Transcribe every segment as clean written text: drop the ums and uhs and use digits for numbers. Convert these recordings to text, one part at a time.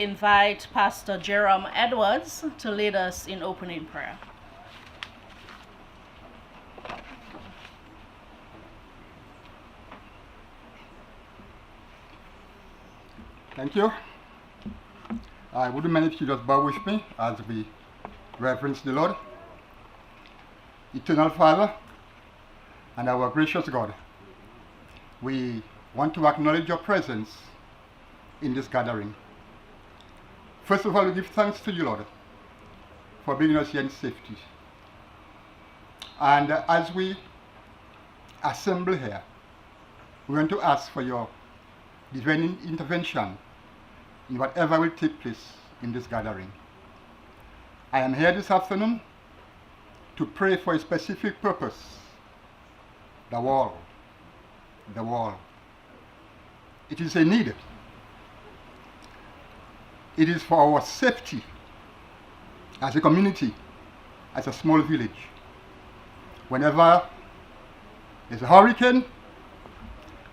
Invite Pastor Jerome Edwards to lead us in opening prayer. Thank you. I wouldn't mind if you just bow with me as we reverence the Lord. Eternal Father and our gracious God, we want to acknowledge your presence in this gathering. First of all, we give thanks to you, Lord, for bringing us here in safety. And as we assemble here, we want to ask for your divine intervention in whatever will take place in this gathering. I am here this afternoon to pray for a specific purpose. The wall. The wall. It is a need. It is for our safety as a community, as a small village. Whenever there's a hurricane,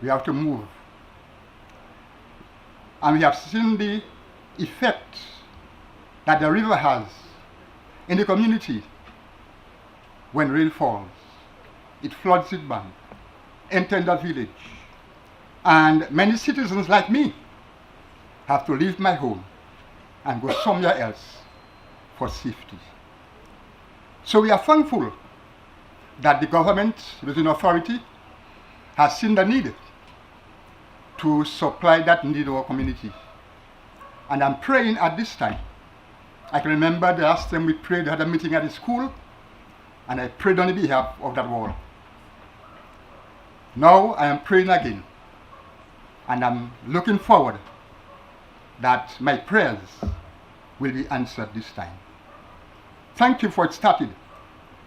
we have to move. And we have seen the effect that the river has in the community when rain falls. It floods it bank, enters the village. And many citizens like me have to leave my home and go somewhere else for safety. So we are thankful that the government, within authority, has seen the need to supply that need in our community. And I'm praying at this time. I can remember the last time we prayed, we had a meeting at the school, and I prayed on the behalf of that wall. Now I am praying again, and I'm looking forward that my prayers will be answered this time. Thank you for it started.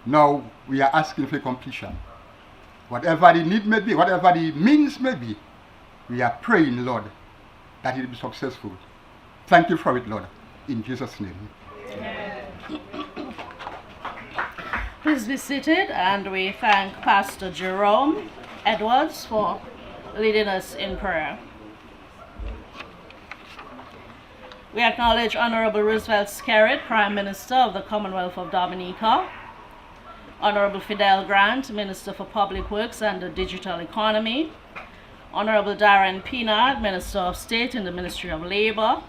Now we are asking for completion. Whatever the need may be, whatever the means may be, we are praying, Lord, that it will be successful. Thank you for it, Lord. In Jesus' name. Amen. Please be seated, and we thank Pastor Jerome Edwards for leading us in prayer. We acknowledge Honorable Roosevelt Skerrit, Prime Minister of the Commonwealth of Dominica, Honorable Fidel Grant, Minister for Public Works and the Digital Economy, Honorable Darren Pinard, Minister of State in the Ministry of Labor,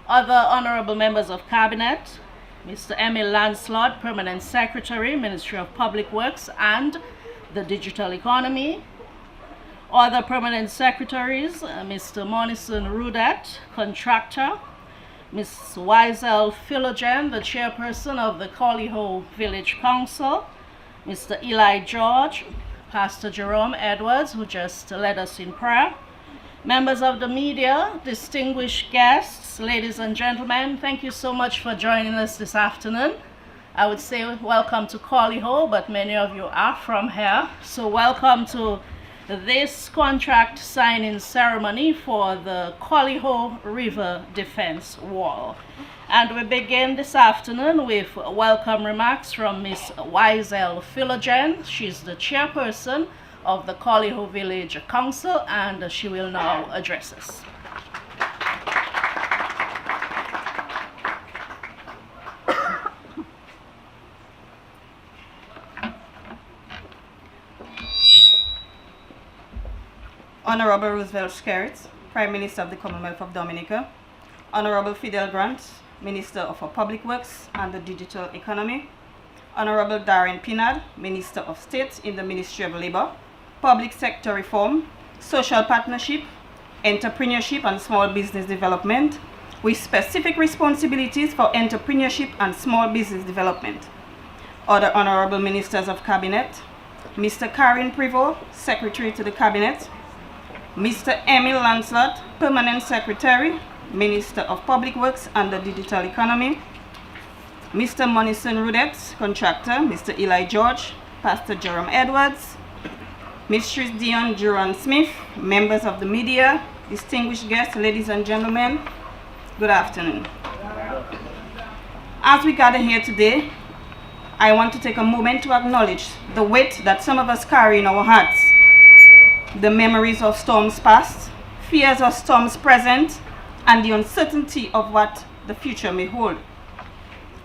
other honorable members of Cabinet, Mr. Emil Lancelot, Permanent Secretary, Ministry of Public Works and the Digital Economy, other permanent secretaries, Mr. Monison Rudet, Contractor, Ms. Wiesel Philogen, the Chairperson of the Colihaut Village Council, Mr. Eli George, Pastor Jerome Edwards, who just led us in prayer, members of the media, distinguished guests, ladies and gentlemen, thank you so much for joining us this afternoon. I would say welcome to Colihaut, but many of you are from here, so welcome to this contract signing ceremony for the Colihaut River Defense Wall. And we begin this afternoon with welcome remarks from Ms. Wiesel Philogen. She's the chairperson of the Colihaut Village Council, and she will now address us. Honorable Roosevelt Skerrit, Prime Minister of the Commonwealth of Dominica, Honorable Fidel Grant, Minister for Public Works and the Digital Economy, Honorable Darren Pinard, Minister of State in the Ministry of Labor, Public Sector Reform, Social Partnership, Entrepreneurship and Small Business Development, with specific responsibilities for entrepreneurship and small business development. Other Honorable Ministers of Cabinet, Mr. Karin Privo, Secretary to the Cabinet, Mr. Emil Lancelot, Permanent Secretary, Minister of Public Works and the Digital Economy, Mr. Monison Rudet, Contractor, Mr. Eli George, Pastor Jerome Edwards, Mistress Dion Duran-Smith, members of the media, distinguished guests, ladies and gentlemen, good afternoon. As we gather here today, I want to take a moment to acknowledge the weight that some of us carry in our hearts. The memories of storms past, fears of storms present, and the uncertainty of what the future may hold.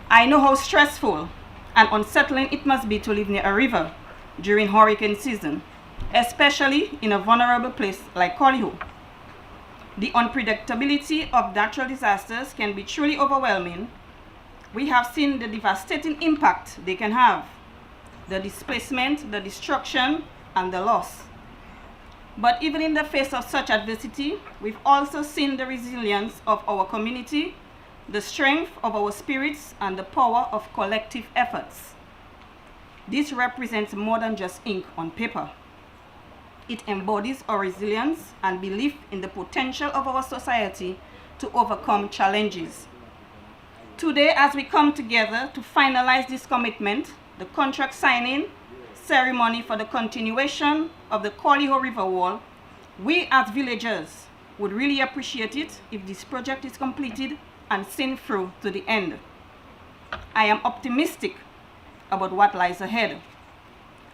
I know how stressful and unsettling it must be to live near a river during hurricane season, especially in a vulnerable place like Colihaut. The unpredictability of natural disasters can be truly overwhelming. We have seen the devastating impact they can have, the displacement, the destruction, and the loss. But even in the face of such adversity, we've also seen the resilience of our community, the strength of our spirits, and the power of collective efforts. This represents more than just ink on paper. It embodies our resilience and belief in the potential of our society to overcome challenges. Today, as we come together to finalize this commitment, the contract signing ceremony for the continuation of the Colihaut River Wall, we as villagers would really appreciate it if this project is completed and seen through to the end. I am optimistic about what lies ahead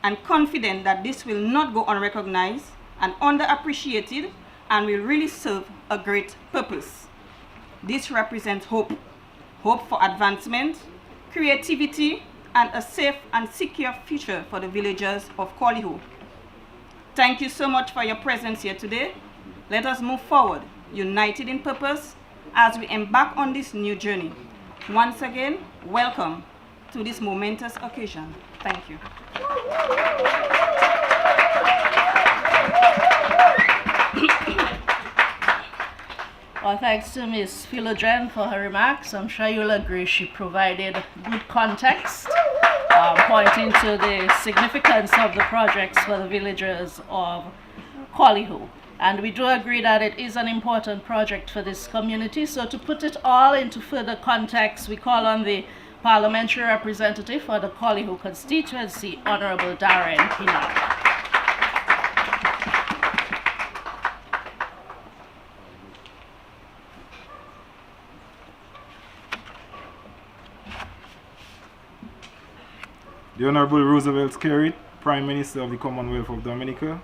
and confident that this will not go unrecognized and underappreciated and will really serve a great purpose. This represents hope for advancement, creativity, and a safe and secure future for the villagers of Colihaut. Thank you so much for your presence here today. Let us move forward, united in purpose, as we embark on this new journey. Once again, welcome to this momentous occasion. Thank you. Well, thanks to Ms. Philogen for her remarks. I'm sure you'll agree she provided good context, pointing to the significance of the projects for the villagers of Colihaut. And we do agree that it is an important project for this community. So to put it all into further context, we call on the parliamentary representative for the Colihaut constituency, Honorable Darren Pinnock. The Honorable Roosevelt Skerrit, Prime Minister of the Commonwealth of Dominica,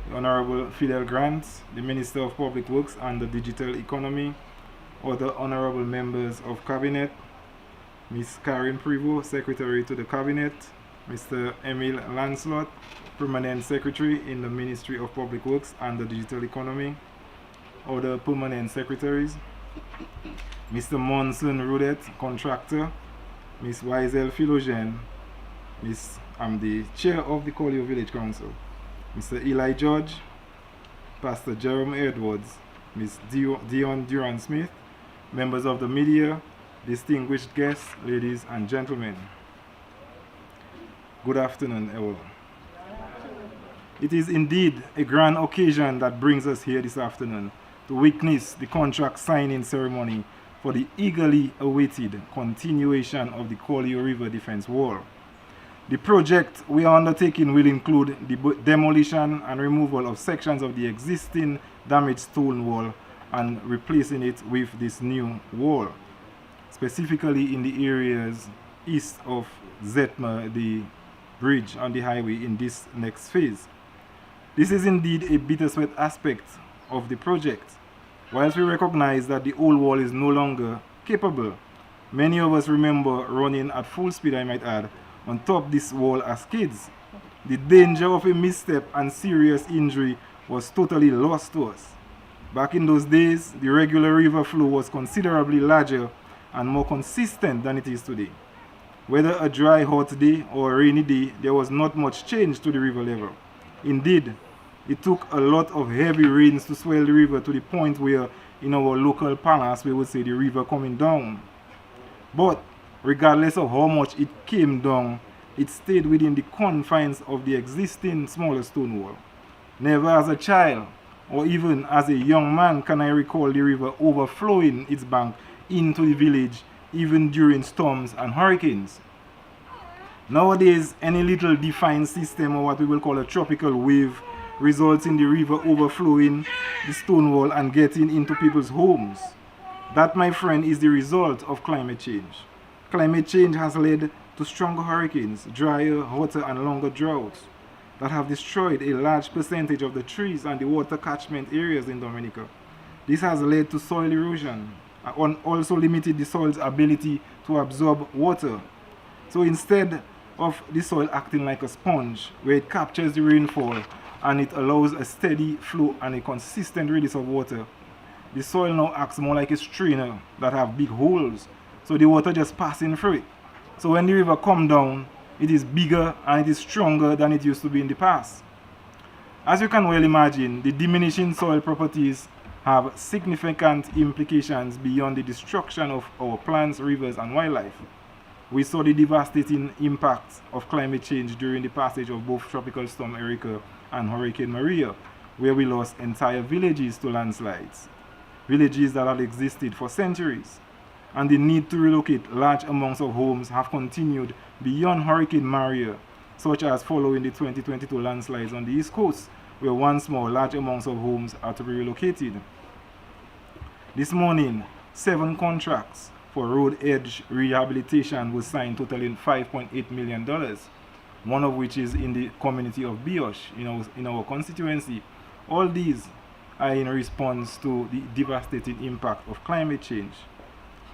the Honorable Fidel Grant, the Minister of Public Works and the Digital Economy, other Honorable Members of Cabinet, Ms. Karen Prevost, Secretary to the Cabinet, Mr. Emil Lancelot, Permanent Secretary in the Ministry of Public Works and the Digital Economy, other Permanent Secretaries, Mr. Monson Rudet, Contractor, Ms. Wiesel Philogen, I'm the Chair of the Colihaut Village Council, Mr. Eli George, Pastor Jerome Edwards, Ms. Dion Duran-Smith, members of the media, distinguished guests, ladies and gentlemen. Good afternoon, everyone. It is indeed a grand occasion that brings us here this afternoon to witness the contract signing ceremony for the eagerly awaited continuation of the Colihaut River Defense Wall. The project we are undertaking will include the demolition and removal of sections of the existing damaged stone wall and replacing it with this new wall, specifically in the areas east of Zetma, the bridge on the highway in this next phase. This is indeed a bittersweet aspect of the project. Whilst we recognize that the old wall is no longer capable, many of us remember running at full speed, I might add, on top this wall as kids. The danger of a misstep and serious injury was totally lost to us. Back in those days, the regular river flow was considerably larger and more consistent than it is today. Whether a dry, hot day or a rainy day, there was not much change to the river level. Indeed, it took a lot of heavy rains to swell the river to the point where, in our local parlance, we would say the river coming down. But regardless of how much it came down, it stayed within the confines of the existing smaller stone wall. Never as a child or even as a young man can I recall the river overflowing its bank into the village even during storms and hurricanes. Nowadays, any little defined system, or what we will call a tropical wave, results in the river overflowing the stone wall and getting into people's homes. That, my friend, is the result of climate change. Climate change has led to stronger hurricanes, drier, hotter and longer droughts that have destroyed a large percentage of the trees and the water catchment areas in Dominica. This has led to soil erosion and also limited the soil's ability to absorb water. So instead of the soil acting like a sponge, where it captures the rainfall and it allows a steady flow and a consistent release of water, the soil now acts more like a strainer that have big holes, so the water just passing through it. So when the river comes down, it is bigger and it is stronger than it used to be in the past. As you can well imagine, the diminishing soil properties have significant implications beyond the destruction of our plants, rivers, and wildlife. We saw the devastating impacts of climate change during the passage of both Tropical Storm Erica and Hurricane Maria, where we lost entire villages to landslides, villages that had existed for centuries. And the need to relocate large amounts of homes have continued beyond Hurricane Maria, such as following the 2022 landslides on the East Coast, where once more large amounts of homes are to be relocated. This morning, 7 contracts for road edge rehabilitation was signed, totaling $5.8 million, one of which is in the community of Biosh in our constituency. All these are in response to the devastating impact of climate change.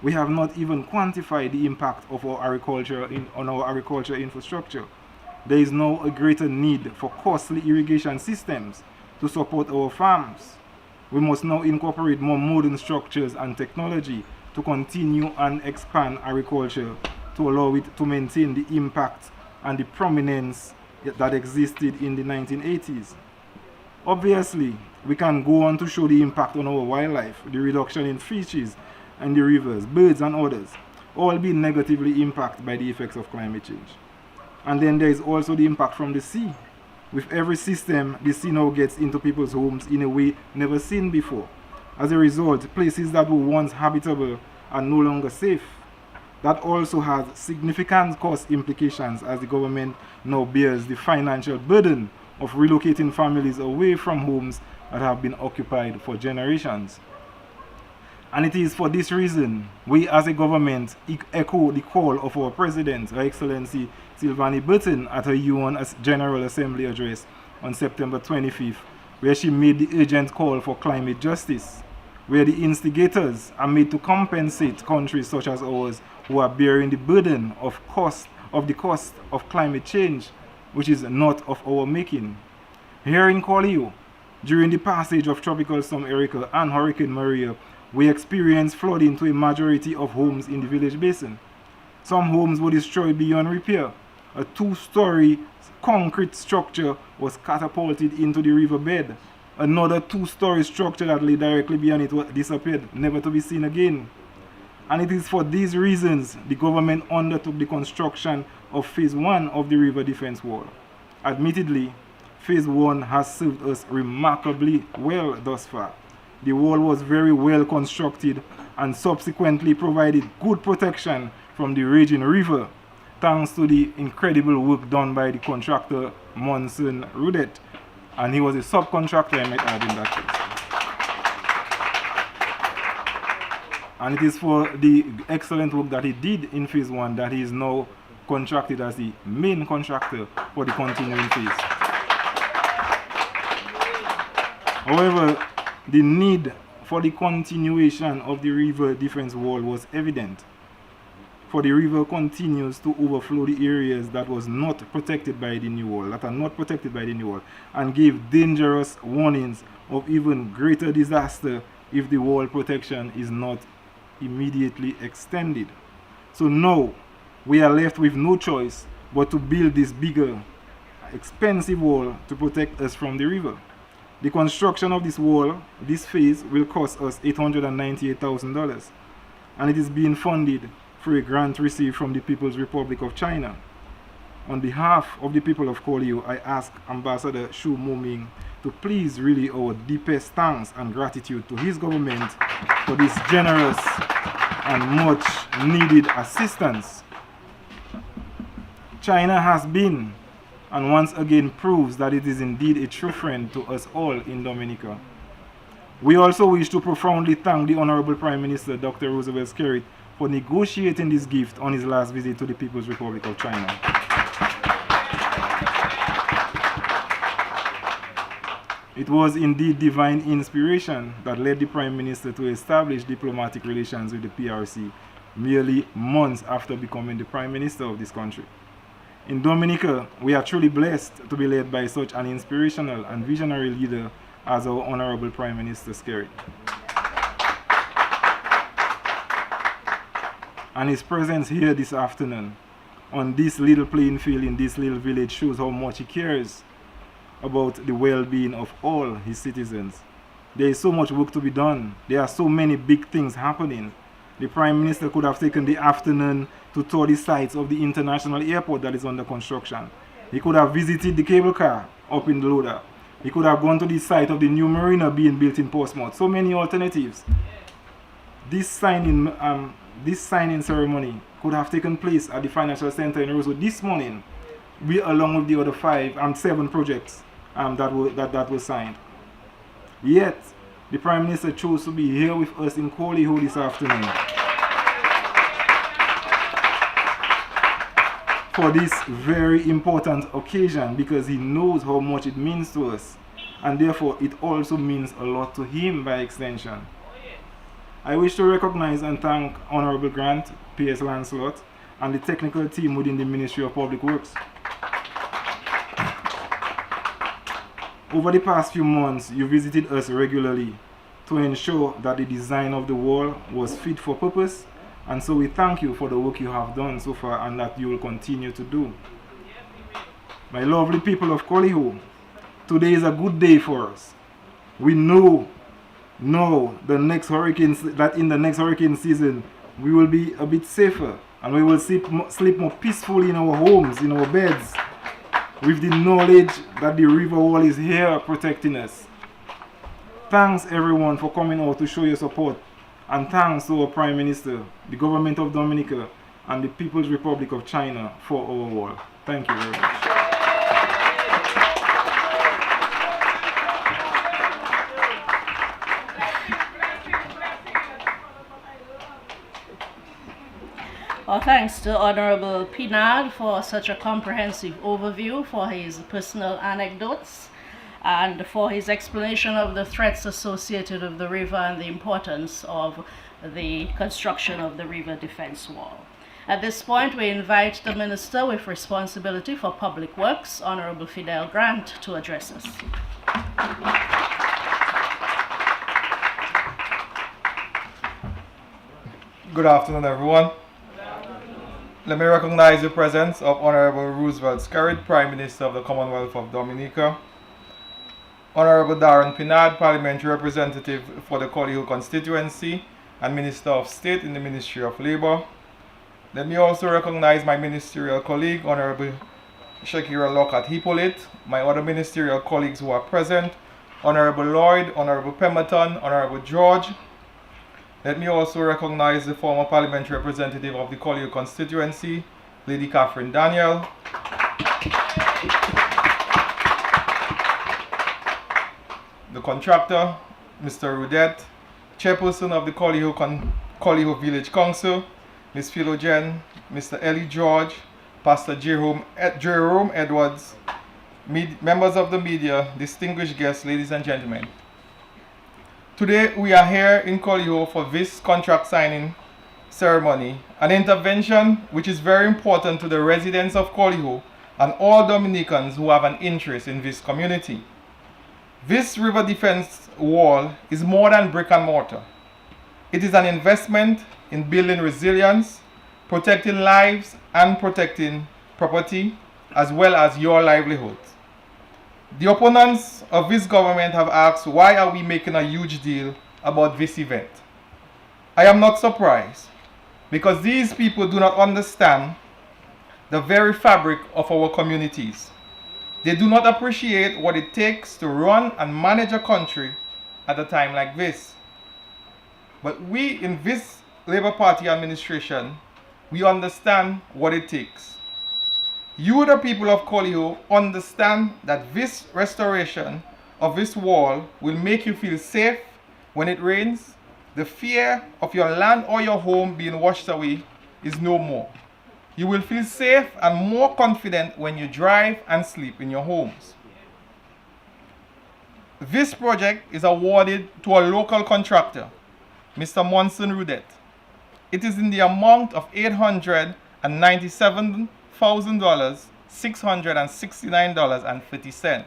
We have not even quantified the impact of our agriculture on our agriculture infrastructure. There is now a greater need for costly irrigation systems to support our farms. We must now incorporate more modern structures and technology to continue and expand agriculture to allow it to maintain the impact and the prominence that existed in the 1980s. Obviously, we can go on to show the impact on our wildlife, the reduction in fishes and the rivers, birds and others, all being negatively impacted by the effects of climate change. And then there is also the impact from the sea. With every system, the sea now gets into people's homes in a way never seen before. As a result, places that were once habitable are no longer safe. That also has significant cost implications as the government now bears the financial burden of relocating families away from homes that have been occupied for generations. And it is for this reason we as a government echo the call of our President, Her Excellency Sylvanie Burton, at her UN General Assembly address on September 25th, where she made the urgent call for climate justice, where the instigators are made to compensate countries such as ours who are bearing the burden of the cost of climate change, which is not of our making. Here in Colihaut, during the passage of Tropical Storm Erica and Hurricane Maria, we experienced flooding to a majority of homes in the village basin. Some homes were destroyed beyond repair. A 2-story concrete structure was catapulted into the riverbed. Another 2-story structure that lay directly beyond it disappeared, never to be seen again. And it is for these reasons the government undertook the construction of Phase 1 of the river defense wall. Admittedly, Phase 1 has served us remarkably well thus far. The wall was very well constructed and subsequently provided good protection from the raging river, thanks to the incredible work done by the contractor Monson Rudet. And he was a subcontractor, I might add, in that case. And it is for the excellent work that he did in Phase 1 that he is now contracted as the main contractor for the continuing phase. However, the need for the continuation of the river defense wall was evident, for the river continues to overflow the areas that was not protected by the new wall, and gave dangerous warnings of even greater disaster if the wall protection is not immediately extended. So now we are left with no choice but to build this bigger, expensive wall to protect us from the river. The construction of this wall, this phase, will cost us $898,000, and it is being funded through a grant received from the People's Republic of China. On behalf of the people of Colihaut, I ask Ambassador Shu Muming to please relay our deepest thanks and gratitude to his government for this generous and much needed assistance. China has been and once again proves that it is indeed a true friend to us all in Dominica. We also wish to profoundly thank the Honorable Prime Minister Dr. Roosevelt Skerrit for negotiating this gift on his last visit to the People's Republic of China. It was indeed divine inspiration that led the Prime Minister to establish diplomatic relations with the PRC merely months after becoming the Prime Minister of this country. In Dominica, we are truly blessed to be led by such an inspirational and visionary leader as our Honorable Prime Minister Skerrit. And his presence here this afternoon on this little playing field in this little village shows how much he cares about the well-being of all his citizens. There is so much work to be done. There are so many big things happening. The Prime Minister could have taken the afternoon to tour the sites of the international airport that is under construction. He could have visited the cable car up in Loda. He could have gone to the site of the new marina being built in Portsmouth. So many alternatives. This signing ceremony could have taken place at the Financial Center in Rosewood this morning, along with the other 7 projects that were signed. Yet, the Prime Minister chose to be here with us in Colihaut this afternoon for this very important occasion, because he knows how much it means to us, and therefore it also means a lot to him by extension. I wish to recognize and thank Honorable Grant, P.S. Lancelot, and the technical team within the Ministry of Public Works. Over the past few months, you visited us regularly to ensure that the design of the wall was fit for purpose, and so we thank you for the work you have done so far and that you will continue to do. My lovely people of Colihaut, today is a good day for us. We know that in the next hurricane season we will be a bit safer and we will sleep more peacefully in our homes, in our beds, with the knowledge that the river wall is here protecting us. Thanks everyone for coming out to show your support, and thanks to our Prime Minister, the government of Dominica, and the People's Republic of China for our wall. Thank you very much. Our thanks to Honorable Pinard for such a comprehensive overview, for his personal anecdotes, and for his explanation of the threats associated with the river and the importance of the construction of the river defense wall. At this point, we invite the Minister with responsibility for Public Works, Honorable Fidel Grant, to address us. Good afternoon, everyone. Let me recognize the presence of Honorable Roosevelt Skerrit, Prime Minister of the Commonwealth of Dominica, Honorable Darren Pinard, Parliamentary Representative for the Colihaut constituency and Minister of State in the Ministry of Labour. Let me also recognize my ministerial colleague, Honorable Shakira Lockhart-Hippolyte, my other ministerial colleagues who are present, Honorable Lloyd, Honorable Pemberton, Honorable George. Let me also recognize the former parliamentary representative of the Colihaut constituency, Lady Catherine Daniel. The contractor, Mr. Rudet, chairperson of the Colihaut Village Council, Ms. Philogen, Mr. Ellie George, Pastor Jerome Edwards, members of the media, distinguished guests, ladies and gentlemen. Today we are here in Colihaut for this contract signing ceremony, an intervention which is very important to the residents of Colihaut and all Dominicans who have an interest in this community. This river defense wall is more than brick and mortar. It is an investment in building resilience, protecting lives and protecting property, as well as your livelihoods. The opponents of this government have asked, why are we making a huge deal about this event? I am not surprised, because these people do not understand the very fabric of our communities. They do not appreciate what it takes to run and manage a country at a time like this. But we in this Labour Party administration, we understand what it takes. You, the people of Colihaut, understand that this restoration of this wall will make you feel safe when it rains. The fear of your land or your home being washed away is no more. You will feel safe and more confident when you drive and sleep in your homes. This project is awarded to a local contractor, Mr. Monson Rudet. It is in the amount of $897,669.50.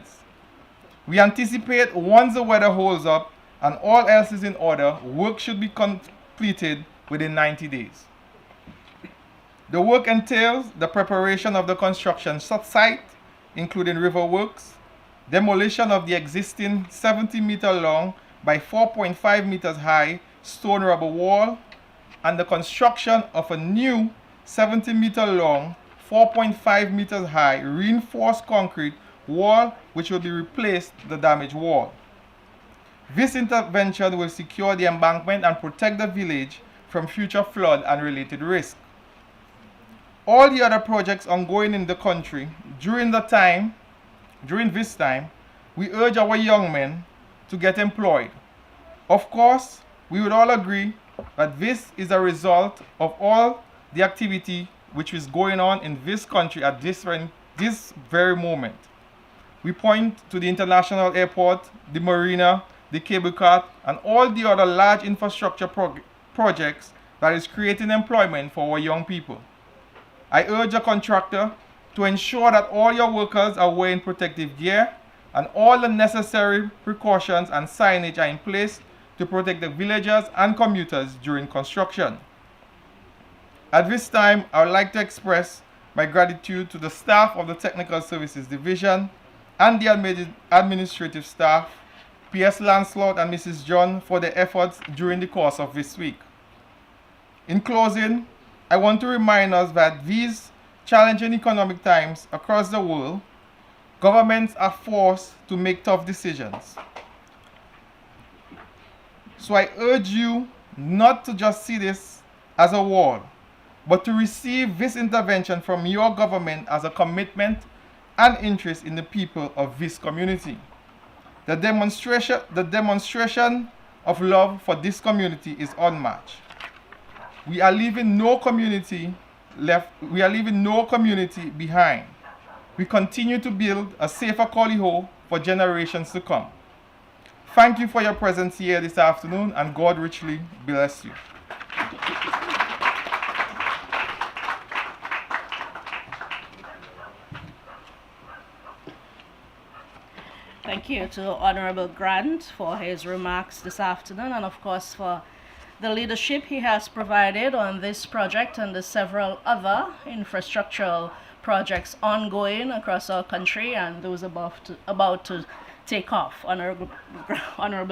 We anticipate once the weather holds up and all else is in order, work should be completed within 90 days. The work entails the preparation of the construction site, including river works, demolition of the existing 70-meter long by 4.5 meters high stone rubber wall, and the construction of a new 70-meter long, 4.5 meters high reinforced concrete wall which will be replaced the damaged wall. This intervention will secure the embankment and protect the village from future flood and related risk. All the other projects ongoing in the country during this time, we urge our young men to get employed. Of course, we would all agree that this is a result of all the activity which is going on in this country at this very moment. We point to the international airport, the marina, the cable car, and all the other large infrastructure projects that is creating employment for our young people. I urge the contractor to ensure that all your workers are wearing protective gear and all the necessary precautions and signage are in place to protect the villagers and commuters during construction. At this time, I would like to express my gratitude to the staff of the Technical Services Division and the administrative staff, P.S. Lancelot and Mrs. John, for their efforts during the course of this week. In closing, I want to remind us that these challenging economic times across the world, governments are forced to make tough decisions. So I urge you not to just see this as a war, but to receive this intervention from your government as a commitment and interest in the people of this community. The demonstration of love for this community is unmatched. We are leaving no community behind. We continue to build a safer Colihaut for generations to come. Thank you for your presence here this afternoon, and God richly bless you. Thank you to Honorable Grant for his remarks this afternoon, and of course for the leadership he has provided on this project and the several other infrastructural projects ongoing across our country and those about to take off. Honorable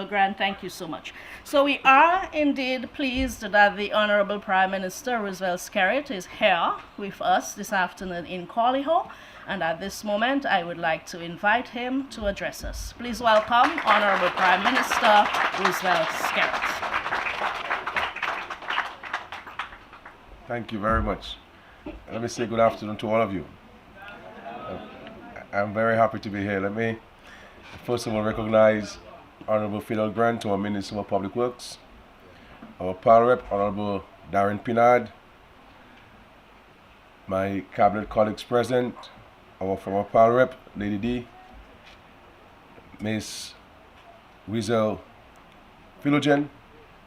Grant, thank you so much. So we are indeed pleased that the Honorable Prime Minister Roosevelt Skerrit is here with us this afternoon in Colihaut, and at this moment I would like to invite him to address us. Please welcome Honorable Prime Minister Roosevelt Skerrit. Thank you very much. Let me say good afternoon to all of you. I'm very happy to be here. Let me first of all recognize Honorable Fidel Grant, our Minister of Public Works, our Pal Rep, Honorable Darren Pinard, my cabinet colleagues present, our former Pal Rep, Lady D, Miss Wiesel Philogen,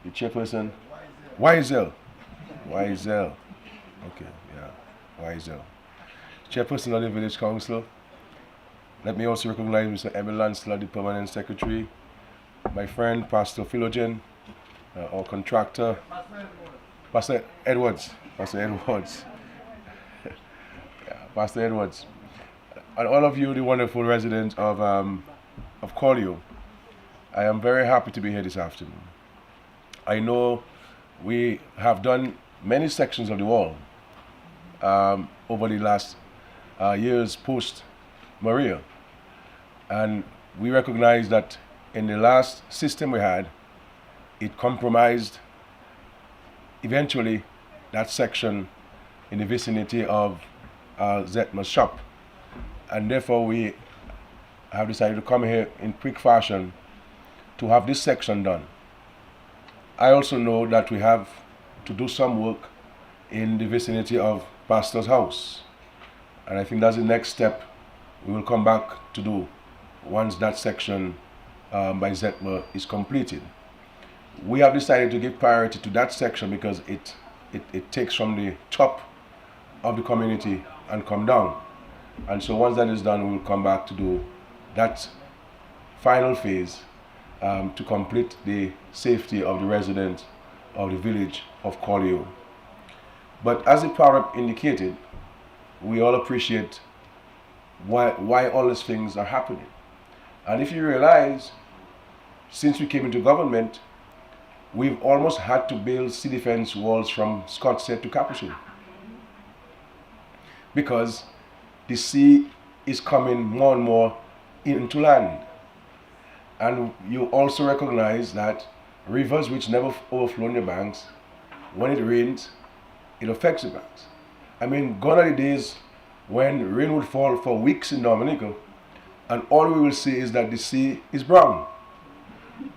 the chairperson, Wiesel, okay, yeah, Wiesel, chairperson of the Village Council. Let me also recognize Mr. Emil Lancelot, the permanent secretary, my friend Pastor Philogen, our contractor, Pastor Edwards, yeah, Pastor Edwards, and all of you, the wonderful residents of Colihaut. I am very happy to be here this afternoon. I know we have done many sections of the wall over the last years post-Maria. And we recognize that in the last system we had, it compromised eventually that section in the vicinity of Zetma's shop. And therefore we have decided to come here in quick fashion to have this section done. I also know that we have to do some work in the vicinity of Pastor's house. And I think that's the next step we will come back to do once that section by ZETMA is completed. We have decided to give priority to that section because it takes from the top of the community and come down. And so once that is done, we'll come back to do that final phase to complete the safety of the residents of the village of Colihaut. But as the product indicated, we all appreciate why all these things are happening. And if you realize, since we came into government, we've almost had to build sea defense walls from Scottshead to Capuchin, because the sea is coming more and more into land. And you also recognize that rivers which never overflow in the banks, when it rains, it affects the banks. I mean, gone are the days when rain would fall for weeks in Dominica, and all we will see is that the sea is brown.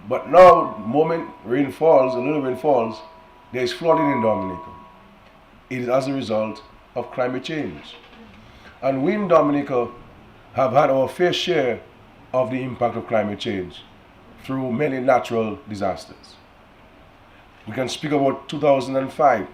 But now, the moment rain falls, a little rain falls, there is flooding in Dominica. It is as a result of climate change. And we in Dominica have had our fair share of the impact of climate change through many natural disasters. We can speak about 2005,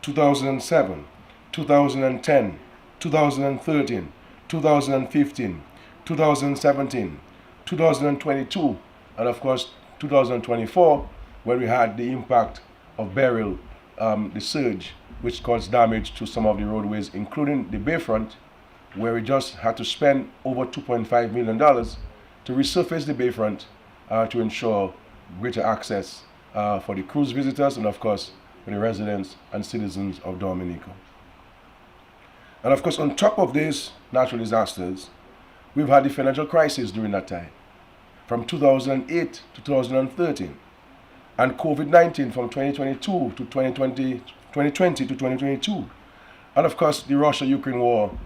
2007, 2010, 2013, 2015, 2017, 2022, and of course 2024, where we had the impact of Beryl, the surge, which caused damage to some of the roadways, including the Bayfront, where we just had to spend over $2.5 million to resurface the Bayfront to ensure greater access for the cruise visitors and of course for the residents and citizens of Dominica. And of course, on top of these natural disasters, we've had the financial crisis during that time, from 2008 to 2013, and COVID-19 from 2022 to 2020 to 2022. And of course, the Russia-Ukraine war,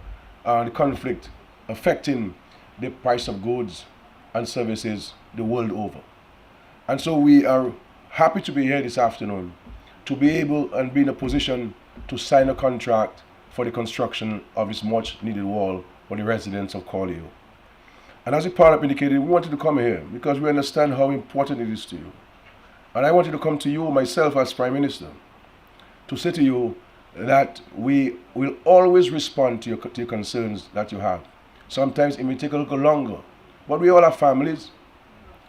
the conflict affecting the price of goods and services the world over. And so we are happy to be here this afternoon to be able and be in a position to sign a contract for the construction of this much needed wall for the residents of Colihaut. And as the partner indicated, we wanted to come here because we understand how important it is to you. And I wanted to come to you myself as Prime Minister to say to you that we will always respond to your concerns that you have. Sometimes it may take a little longer, but we all have families.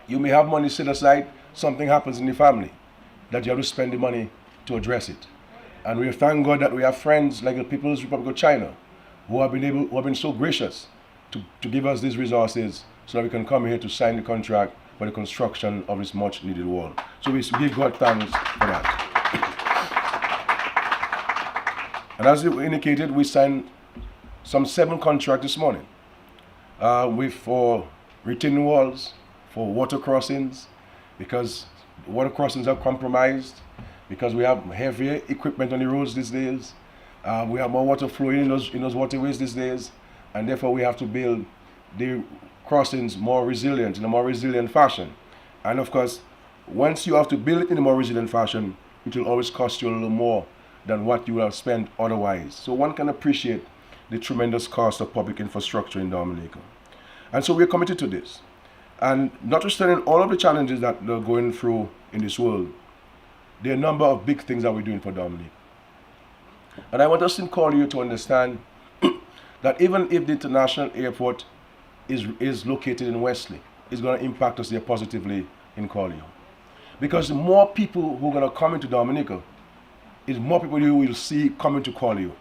You may have money set aside, something happens in the family that you have to spend the money to address it. And we thank God that we have friends like the People's Republic of China who have been so gracious to give us these resources so that we can come here to sign the contract for the construction of this much needed wall. So we give God thanks for that. And as you indicated, we signed some 7 contracts this morning for retaining walls, for water crossings, because water crossings are compromised, because we have heavier equipment on the roads these days. We have more water flowing in those waterways these days, and therefore we have to build the crossings more resilient, in a more resilient fashion. And of course, once you have to build it in a more resilient fashion, it will always cost you a little more than what you would have spent otherwise. So one can appreciate the tremendous cost of public infrastructure in Dominica. And so we're committed to this. And notwithstanding all of the challenges that they're going through in this world, there are a number of big things that we're doing for Dominica. And I want us in Colihaut to understand that even if the international airport is located in Wesley, it's going to impact us there positively in Colihaut. Because the more people who are going to come into Dominica, is more people you will see coming to Colihaut.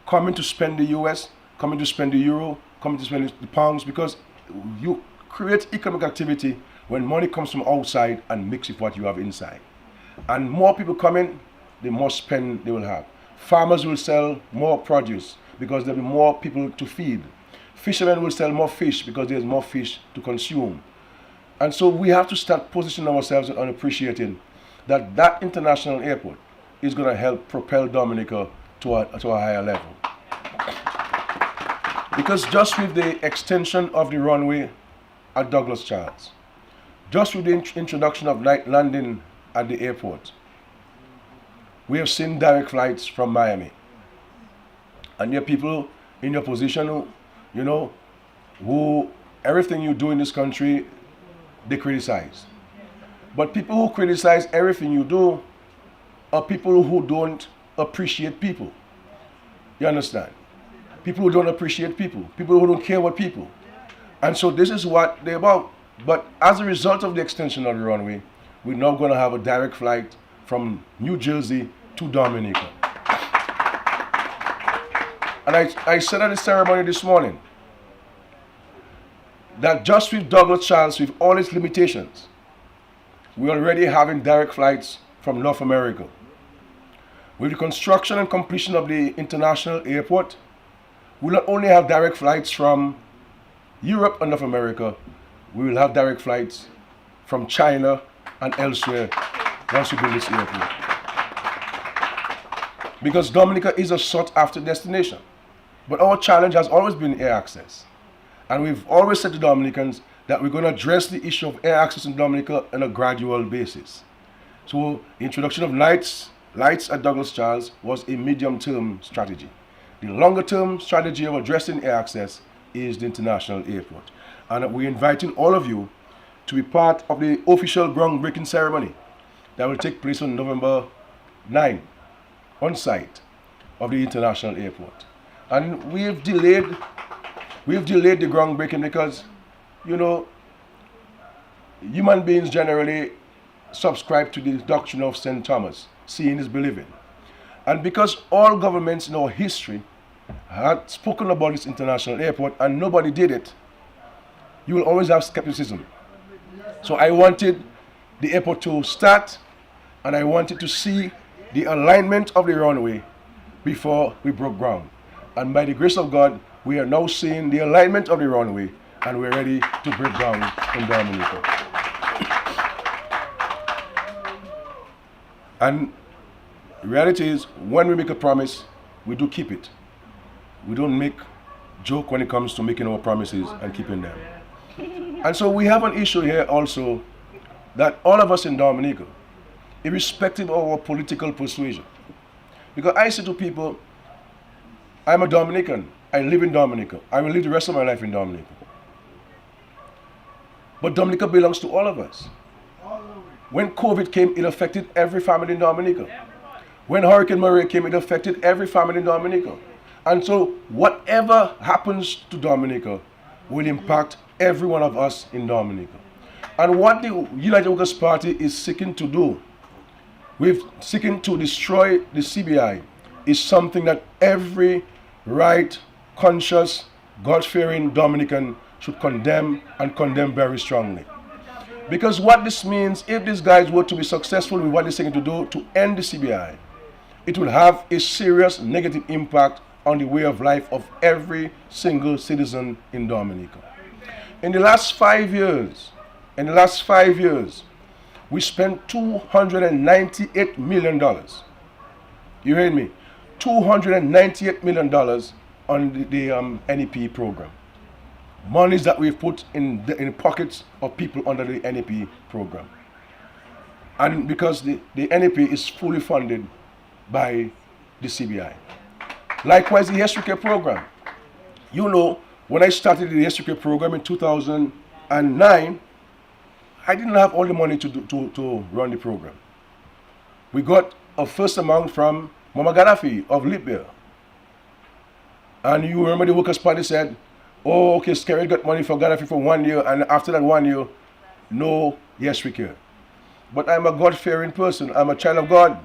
Coming to spend the US, coming to spend the euro, coming to spend the pounds, because you create economic activity when money comes from outside and mix with what you have inside. And more people come in, the more spend they will have. Farmers will sell more produce because there will be more people to feed. Fishermen will sell more fish because there's more fish to consume. And so we have to start positioning ourselves and appreciating that that international airport is going to help propel Dominica to a higher level. Because just with the extension of the runway at Douglas Charles, just with the introduction of night landing at the airport, we have seen direct flights from Miami. And there are people in your position who everything you do in this country, they criticize. But people who criticize everything you do are people who don't appreciate people. You understand? People who don't appreciate people. People who don't care about people. And so this is what they're about. But as a result of the extension of the runway, we're now going to have a direct flight from New Jersey to Dominica. And I said at the ceremony this morning that just with Douglas Charles, with all its limitations, we're already having direct flights from North America. With the construction and completion of the international airport, we'll not only have direct flights from Europe and North America, we will have direct flights from China and elsewhere once we build this airport. Because Dominica is a sought after destination. But our challenge has always been air access. And we've always said to Dominicans that we're going to address the issue of air access in Dominica on a gradual basis. So the introduction of lights at Douglas Charles was a medium-term strategy. The longer-term strategy of addressing air access is the international airport. And we're inviting all of you to be part of the official groundbreaking ceremony that will take place on November 9 on site of the international airport. And we've delayed the groundbreaking because, you know, human beings generally subscribe to the doctrine of St. Thomas, seeing is believing. And because all governments in our history had spoken about this international airport and nobody did it, you will always have skepticism. So I wanted the airport to start, and I wanted to see the alignment of the runway before we broke ground. And by the grace of God, we are now seeing the alignment of the runway, and we're ready to break ground in Dominica. And the reality is, when we make a promise, we do keep it. We don't make joke when it comes to making our promises and keeping them. And so we have an issue here also that all of us in Dominica, irrespective of our political persuasion, because I say to people, I'm a Dominican, I live in Dominica, I will live the rest of my life in Dominica. But Dominica belongs to all of us. When COVID came, it affected every family in Dominica. When Hurricane Maria came, it affected every family in Dominica. And so whatever happens to Dominica will impact every one of us in Dominica. And what the United Workers' Party is seeking to do, with seeking to destroy the CBI, is something that every right, conscious, God-fearing Dominican should condemn, and condemn very strongly. Because what this means, if these guys were to be successful with what they're seeking to do to end the CBI, it will have a serious negative impact on the way of life of every single citizen in Dominica. In the last 5 years, we spent $298 million. You heard me? $298 million on the NEP program. Monies that we've put in the pockets of people under the NEP program. And because the NEP is fully funded by the CBI. Likewise, the SRK program. You know, when I started the SRK program in 2009, I didn't have all the money to run the program. We got a first amount from Muammar Gaddafi of Libya. And you remember the Workers' Party said, oh, okay, Skerrit got money for Gaddafi for 1 year, and after that 1 year, no, yes, we care. But I'm a God-fearing person. I'm a child of God.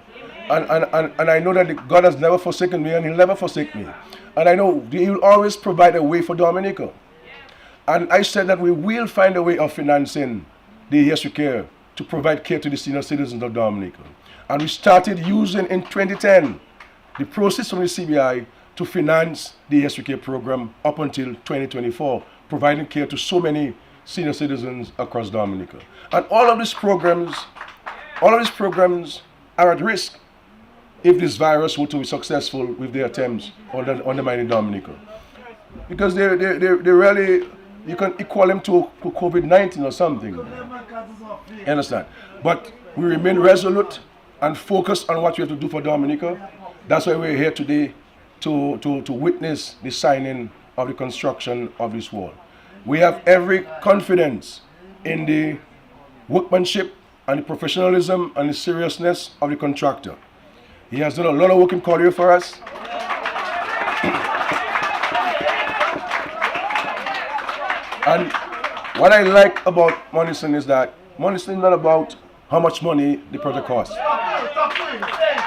And I know that God has never forsaken me, and He'll never forsake me. And I know He will always provide a way for Dominica. And I said that we will find a way of financing the Yes We Care to provide care to the senior citizens of Dominica. And we started using in 2010 the proceeds from the CBI to finance the Yes We Care program up until 2024, providing care to so many senior citizens across Dominica. And all of these programs are at risk if this virus were to be successful with their attempts on undermining Dominica. Because they really, you can equal them to COVID-19 or something. You understand? But we remain resolute and focused on what we have to do for Dominica. That's why we're here today to witness the signing of the construction of this wall. We have every confidence in the workmanship and the professionalism and the seriousness of the contractor. He has done a lot of work in Colihaut for us. And what I like about Monison is that Monison is not about how much money the project costs.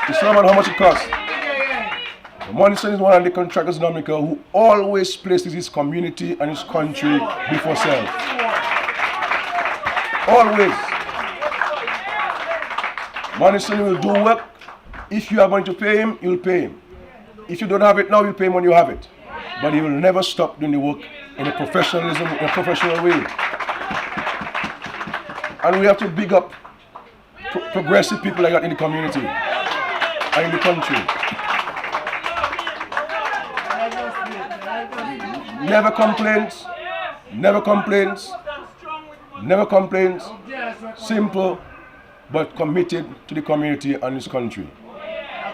It's not about how much it costs. Monison is one of the contractors in Dominica who always places his community and his country before self. Always. Monison will do work. If you are going to pay him, you'll pay him. If you don't have it now, you'll pay him when you have it. But he will never stop doing the work in a professional way. And we have to big up progressive people like that in the community and in the country. Never complains, never complains, never complains. Simple, but committed to the community and his country.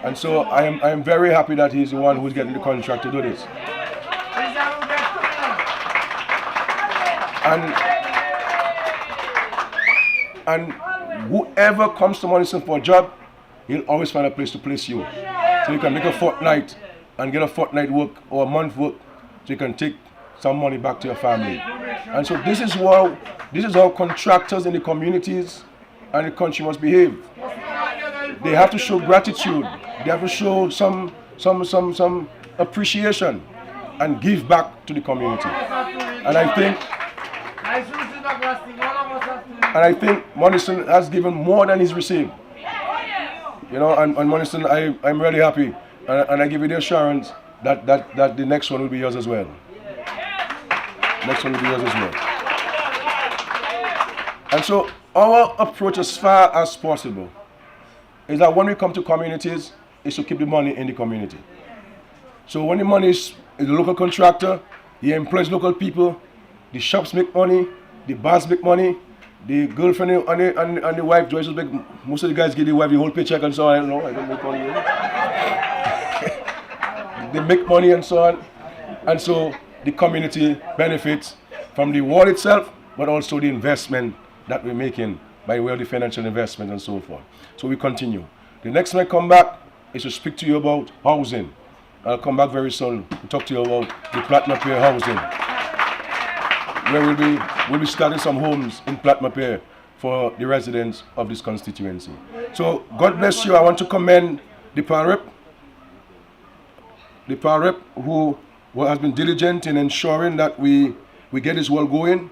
And so I am very happy that he's the one who's getting the contract to do this. And whoever comes to Monison for a job, he'll always find a place to place you. So you can make a fortnight and get a fortnight work or a month work, so you can take some money back to your family. And so this is how contractors in the communities and the country must behave. They have to show gratitude. They have to show some appreciation and give back to the community. And I think Monison has given more than he's received. You know, and Monison, I'm really happy, and I give you the assurance that the next one will be yours as well. Next one will be yours as well. And so our approach as far as possible is that when we come to communities, is to keep the money in the community. So when the money is the local contractor, he employs local people, the shops make money, the bars make money, the girlfriend and the wife, Joyce will make, most of the guys give the wife the whole paycheck and so on. I don't know, I don't make money. They make money and so on. And so the community benefits from the wall itself, but also the investment that we're making by way of the financial investment and so forth. So we continue. The next time I come back is to speak to you about housing. I'll come back very soon to talk to you about the Platinum Pier housing, where we'll be starting some homes in Platinum Pier for the residents of this constituency. So God bless you. I want to commend the PAREP who has been diligent in ensuring that we get this world going,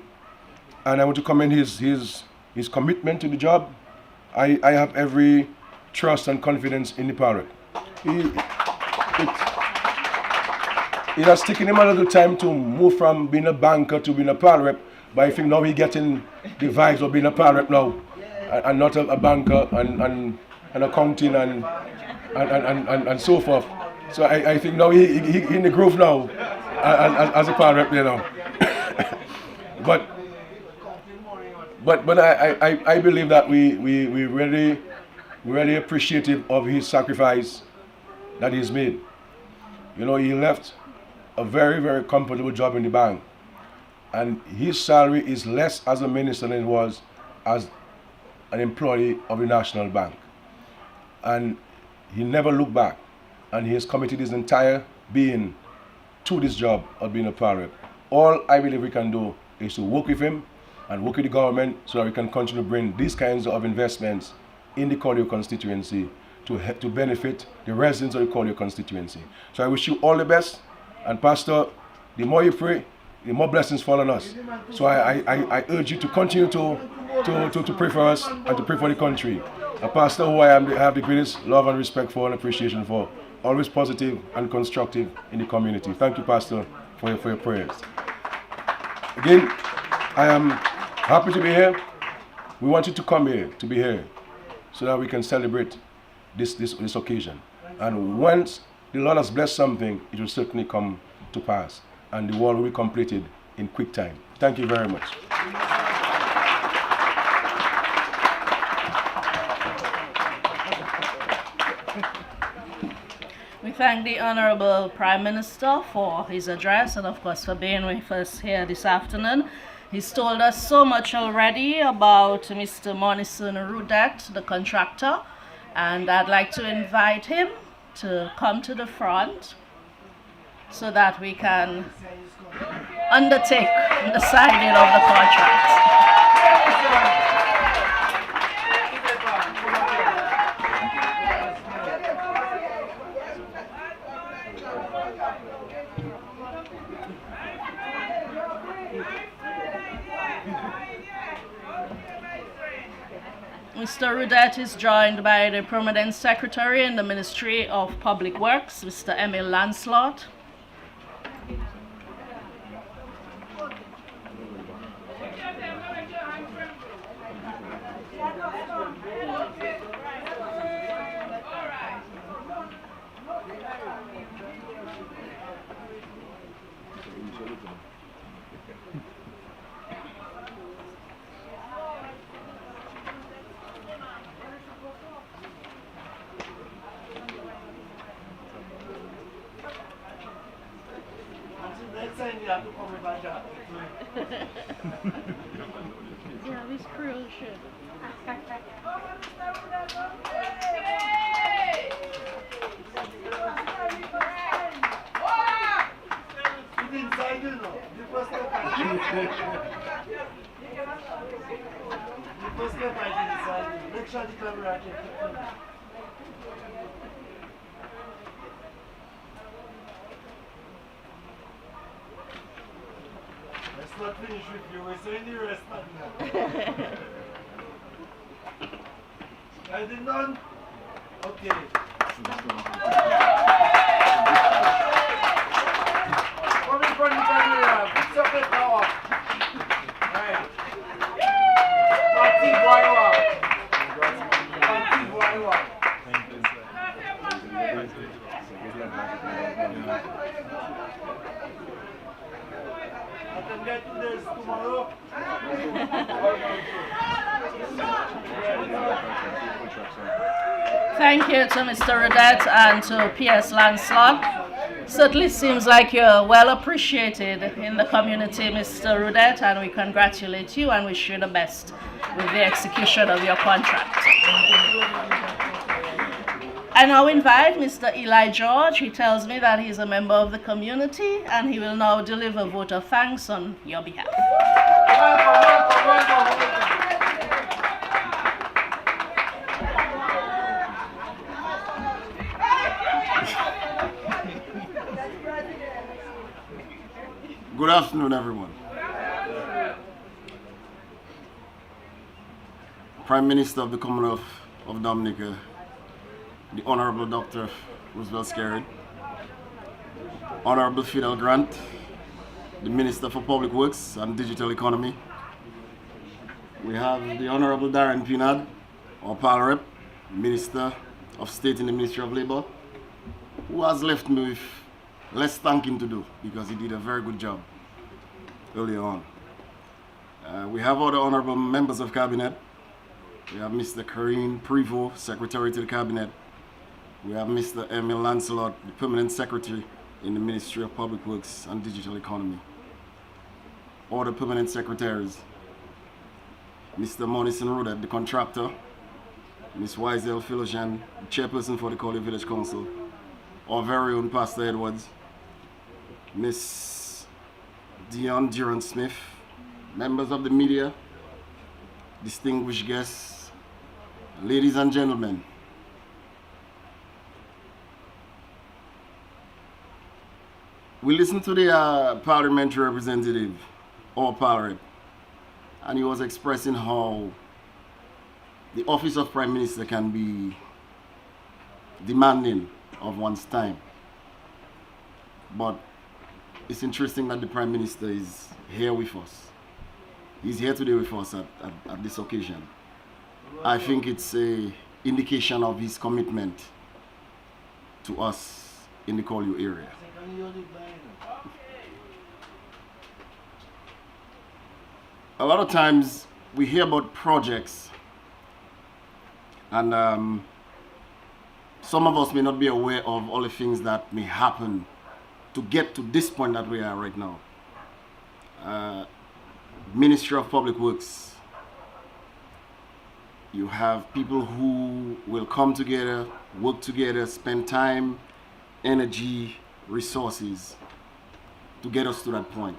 and I want to commend his commitment to the job. I have every trust and confidence in the PAREP. It has taken him a little time to move from being a banker to being a PAREP, but I think now he's getting the vibes of being a PAREP now, and not a banker and accounting and so forth. So I think now he in the groove now as a PAREP, you know. But I believe that we really appreciative of his sacrifice that he's made. You know, he left a very, very comfortable job in the bank, and his salary is less as a minister than it was as an employee of the National Bank. And he never looked back, and he has committed his entire being to this job of being a PAREP. All I believe we can do is to work with him and work with the government so that we can continue to bring these kinds of investments in the Colihaut constituency to benefit the residents of the Colihaut constituency. So I wish you all the best, and Pastor, the more you pray, the more blessings fall on us. So I urge you to continue to pray for us and to pray for the country. A pastor who I have the greatest love and respect for and appreciation for, always positive and constructive in the community. Thank you, Pastor, for your prayers. Again, I am happy to be here. We want you to come here, to be here, so that we can celebrate this occasion. And once the Lord has blessed something, it will certainly come to pass, and the wall will be completed in quick time. Thank you very much. We thank the Honorable Prime Minister for his address and of course for being with us here this afternoon. He's told us so much already about Mr. Monison Rudet, the contractor, and I'd like to invite him to come to the front so that we can undertake the signing of the contract. Mr. Rudet is joined by the Permanent Secretary in the Ministry of Public Works, Mr. Emil Lancelot. Yeah, this cruel shit. Let's not finish with you, we're saying the rest now. I did none? Okay. Come in front of the camera, fix up the power. Right. Party boy. I can get to this tomorrow. Thank you to Mr. Rudet and to P.S. Lancelot. Certainly seems like you're well appreciated in the community, Mr. Rudet, and we congratulate you and wish you the best with the execution of your contract. I now invite Mr. Eli George. He tells me that he's a member of the community and he will now deliver a vote of thanks on your behalf. Good afternoon, everyone. Prime Minister of the Commonwealth of Dominica, the Honorable Dr. Roosevelt Skerrit, Honorable Fidel Grant, the Minister for Public Works and Digital Economy. We have the Honorable Darren Pinard, our PAL Rep, Minister of State in the Ministry of Labour, who has left me with less thanking to do because he did a very good job earlier on. We have other honorable members of Cabinet. We have Mr. Karine Prevost, Secretary to the Cabinet. We have Mr. Emil Lancelot, the Permanent Secretary in the Ministry of Public Works and Digital Economy. Other Permanent Secretaries, Mr. Monison Rudet, the contractor, Ms. Wiesel Philogen, Chairperson for the Colihaut Village Council, our very own Pastor Edwards, Miss Dion Durant-Smith, members of the media, distinguished guests, ladies and gentlemen. We listened to the parliamentary representative, or PAL Rep, and he was expressing how the office of Prime Minister can be demanding of one's time. But it's interesting that the Prime Minister is here with us. He's here today with us at this occasion. I think it's an indication of his commitment to us in the Colihaut area. A lot of times we hear about projects and some of us may not be aware of all the things that may happen to get to this point that we are right now. Ministry of Public Works. You have people who will come together, work together, spend time, energy, resources to get us to that point.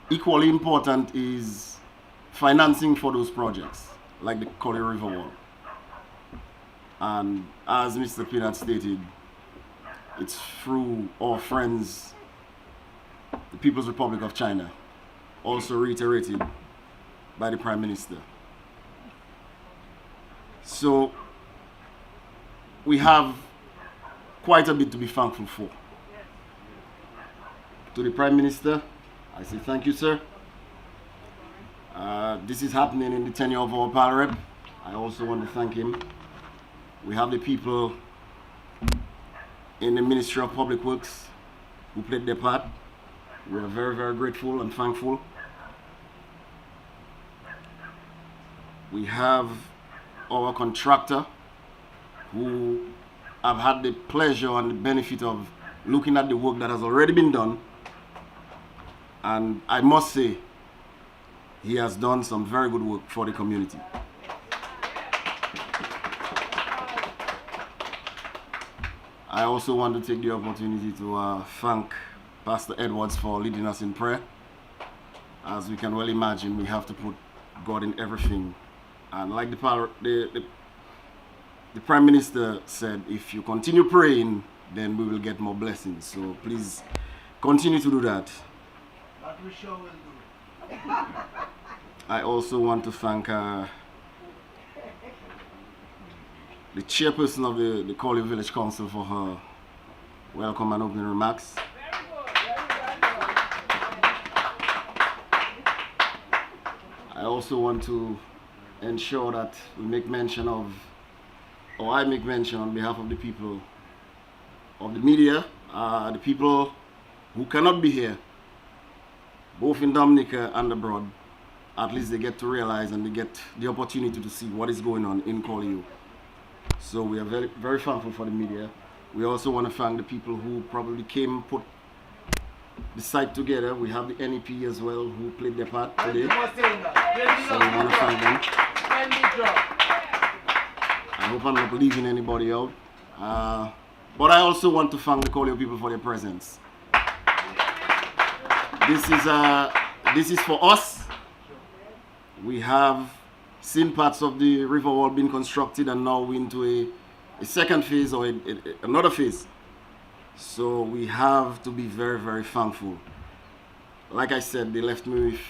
Equally important is financing for those projects, like the Colihaut River Wall. And as Mr. Pinard stated, it's through our friends, the People's Republic of China, also reiterated by the Prime Minister. So we have quite a bit to be thankful for. To the Prime Minister, I say thank you, sir. This is happening in the tenure of our Pal Rep. I also want to thank him. We have the people in the Ministry of Public Works who played their part. We are very, very grateful and thankful. We have our contractor who have had the pleasure and the benefit of looking at the work that has already been done. And I must say, he has done some very good work for the community. I also want to take the opportunity to thank Pastor Edwards for leading us in prayer. As we can well imagine, we have to put God in everything. And like the Prime Minister said, if you continue praying, then we will get more blessings. So please continue to do that. That we sure will do. I also want to thank the chairperson of the Colihaut Village Council for her welcome and opening remarks. I also want to ensure that we make mention of, or I make mention on behalf of the people of the media, the people who cannot be here, both in Dominica and abroad. At least they get to realize and they get the opportunity to see what is going on in Colihaut. So we are very, very thankful for the media. We also want to thank the people who probably came, put the site together. We have the NEP as well who played their part today. So we want to thank them. I hope I'm not leaving anybody out. But I also want to thank the Colihaut people for their presence. This is for us. We have seen parts of the river wall being constructed, and now we're into a second phase or another phase. So we have to be very, very thankful. Like I said, they left me with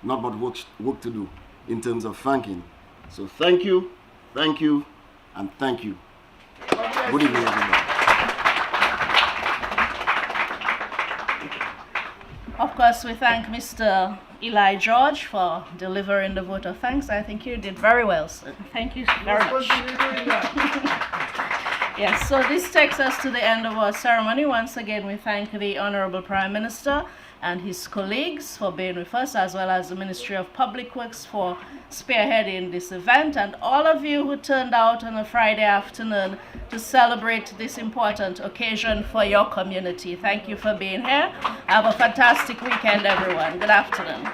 not but work to do in terms of thanking. So thank you, and thank you. Good evening, everybody. Of course, we thank Mr. Eli George for delivering the vote of thanks. I think you did very well, sir. Thank you very much. Yes, so this takes us to the end of our ceremony. Once again, we thank the Honorable Prime Minister and his colleagues for being with us, as well as the Ministry of Public Works for spearheading this event, and all of you who turned out on a Friday afternoon to celebrate this important occasion for your community. Thank you for being here. Have a fantastic weekend, everyone. Good afternoon.